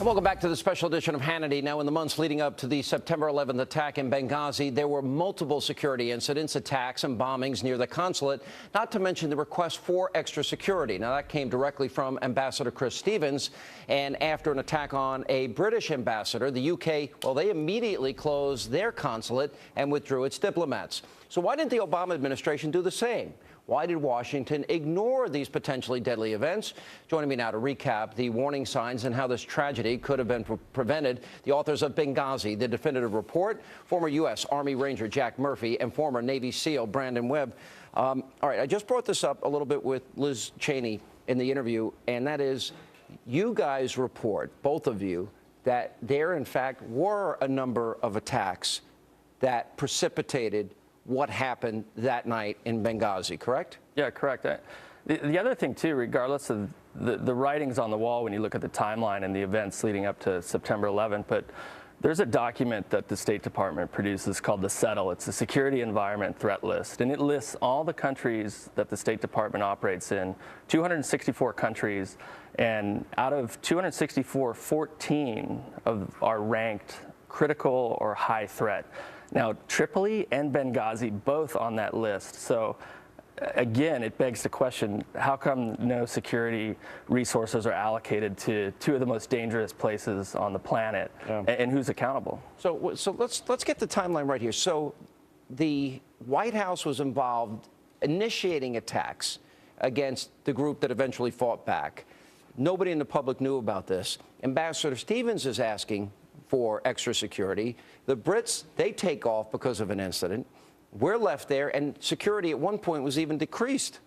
And welcome back to the special edition of Hannity. Now, in the months leading up to the September 11th attack in Benghazi, there were multiple security incidents, attacks, and bombings near the consulate, not to mention the request for extra security. Now, that came directly from Ambassador Chris Stevens. And after an attack on a British ambassador, the UK, well, they immediately closed their consulate and withdrew its diplomats. So why didn't the Obama administration do the same? Why did Washington ignore these potentially deadly events? Joining me now to recap the warning signs and how this tragedy could have been prevented, the authors of Benghazi, the definitive report, former U.S. Army Ranger Jack Murphy and former Navy SEAL Brandon Webb. All right, I just brought this up a little bit with Liz Cheney in the interview, and that is, you guys report, both of you, that there, in fact, were a number of attacks that precipitated what happened that night in Benghazi, correct? Yeah, correct. The other thing, too, regardless of the writings on the wall when you look at the timeline and the events leading up to September 11th, but there's a document that the State Department produces called the SETL. It's the Security Environment Threat List, and it lists all the countries that the State Department operates in, 264 countries, and out of 264, 14 are ranked critical or high threat. Now, Tripoli and Benghazi both on that list. So, again, it begs the question, how come no security resources are allocated to two of the most dangerous places on the planet, and who's accountable? So let's get the timeline right here. So the White House was involved initiating attacks against the group that eventually fought back. Nobody in the public knew about this. Ambassador Stevens is asking for extra security. The Brits, they take off because of an incident. We're left there, and security at one point was even decreased.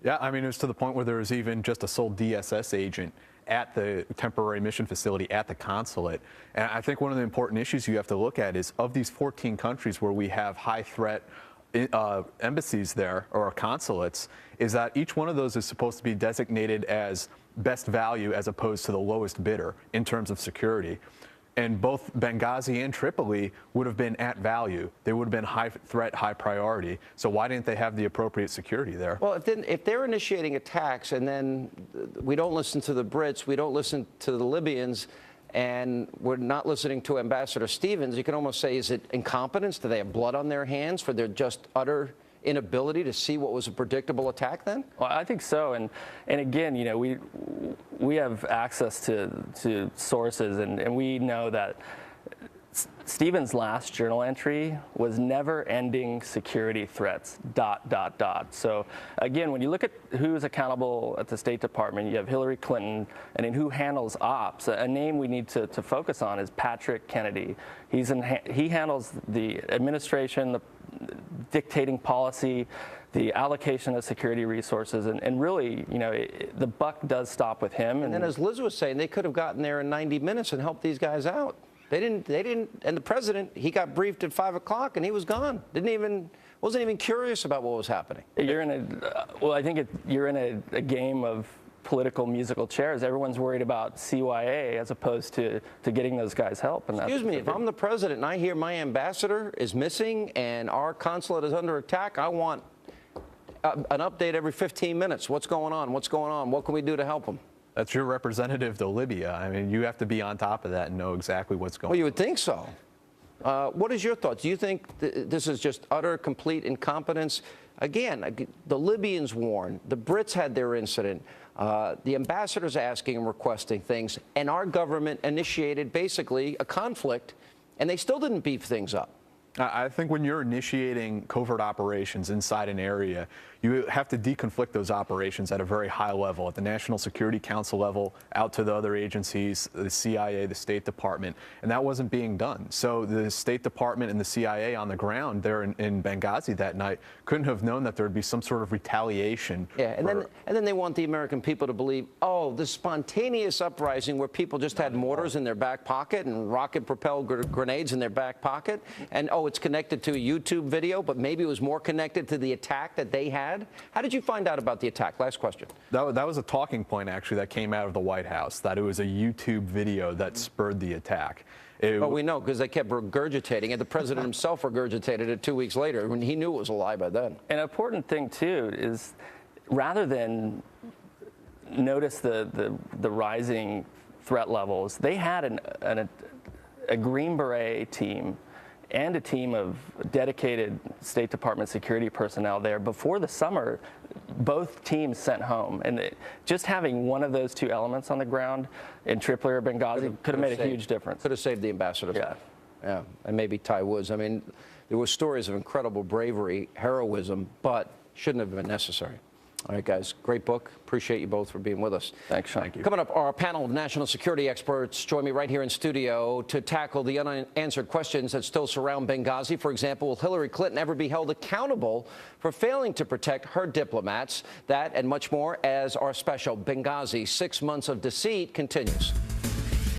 Yeah, I mean, it was to the point where there was even just a sole DSS agent at the temporary mission facility at the consulate. And I think one of the important issues you have to look at is, of these 14 countries where we have high threat embassies there, or consulates, is that each one of those is supposed to be designated as best value as opposed to the lowest bidder in terms of security. And both Benghazi and Tripoli would have been at value. They would have been high threat, high priority. So why didn't they have the appropriate security there? Well, if they're initiating attacks and then we don't listen to the Brits, we don't listen to the Libyans, and we're not listening to Ambassador Stevens, you can almost say, is it incompetence? Do they have blood on their hands for their just utter inability to see what was a predictable attack then? Well, I think so. And again, you know, we have access to sources, and we know that Stevens' last journal entry was never-ending security threats, ... So again, when you look at who's accountable at the State Department, you have Hillary Clinton, and in who handles ops, a name we need to focus on is Patrick Kennedy. He handles the administration, the dictating policy, the allocation of security resources, and really, you know, the buck does stop with him. And then, as Liz was saying, they could have gotten there in 90 minutes and helped these guys out. They didn't, and the president, he got briefed at 5 o'clock and he was gone. Wasn't even curious about what was happening. You're in well, I think you're in a game of political musical chairs. Everyone's worried about CYA as opposed to getting those guys help. And excuse me, if I'm the president and I hear my ambassador is missing and our consulate is under attack, I want an update every 15 minutes. What's going on? What's going on? What can we do to help them? That's your representative to Libya. I mean, you have to be on top of that and know exactly what's going on. Well, you would think so. What is your thoughts? Do you think this is just utter, complete incompetence? Again, the Libyans warned. The Brits had their incident. The ambassador's asking and requesting things, and our government initiated basically a conflict, and they still didn't beef things up. I think when you're initiating covert operations inside an area, you have to deconflict those operations at a very high level, at the National Security Council level, out to the other agencies, the CIA, the State Department, and that wasn't being done. So the State Department and the CIA on the ground there in Benghazi that night couldn't have known that there would be some sort of retaliation. Yeah, and then they want the American people to believe, oh, this spontaneous uprising where people just had mortars in their back pocket and rocket-propelled grenades in their back pocket, and oh, it's connected to a YouTube video, but maybe it was more connected to the attack that they had. How did you find out about the attack? Last question. That was a talking point, actually, that came out of the White House, that it was a YouTube video that spurred the attack. Well, we know because they kept regurgitating it. The president himself regurgitated it 2 weeks later when he knew it was a lie by then. An important thing, too, is rather than notice the rising threat levels, they had a Green Beret team and a team of dedicated State Department security personnel there before the summer. Both teams sent home, and just having one of those two elements on the ground in Tripoli or Benghazi could have made a huge difference. Could have saved the ambassador's life. Yeah, and maybe Ty Woods. I mean, there were stories of incredible bravery, heroism, but shouldn't have been necessary. All right, guys, great book. Appreciate you both for being with us. Thanks, Sean. Thank you. Coming up, our panel of national security experts join me right here in studio to tackle the unanswered questions that still surround Benghazi. For example, will Hillary Clinton ever be held accountable for failing to protect her diplomats? That and much more as our special Benghazi 6 months of deceit continues.